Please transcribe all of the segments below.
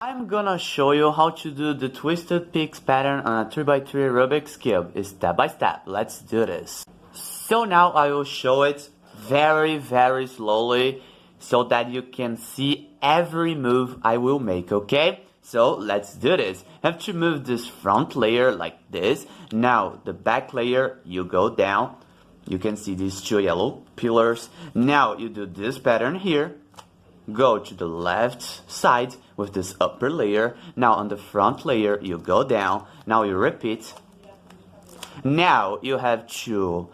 I'm gonna show you how to do the twisted peaks pattern on a 3x3 Rubik's Cube. It's step by step. Let's do this. So now I will show it very slowly so that you can see every move I will make, okay? So let's do this. You have to move this front layer like this. Now the back layer, you go down. You can see these two yellow pillars. Now you do this pattern here. Go to the left side with this upper layer. Now on the front layer you go down. Now you repeat. Now you have to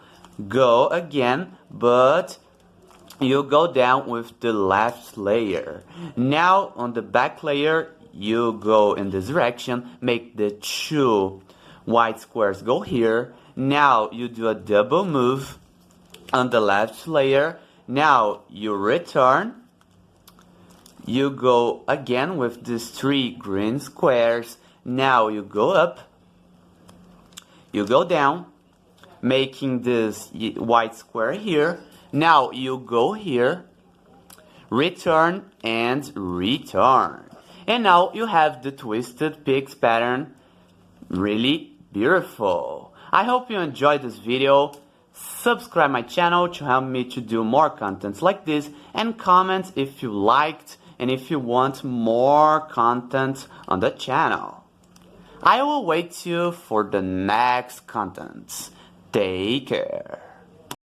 go again, but you go down with the left layer. Now on the back layer you go in this direction, make the two white squares go here. Now you do a double move on the left layer. Now you return. You go again with these three green squares. Now you go up, you go down, making this white square here. Now you go here, return and return. And now you have the twisted peaks pattern. Really beautiful. I hope you enjoyed this video. Subscribe my channel to help me to do more contents like this, and comment if you liked and if you want more content on the channel. I will wait you for the next content. Take care.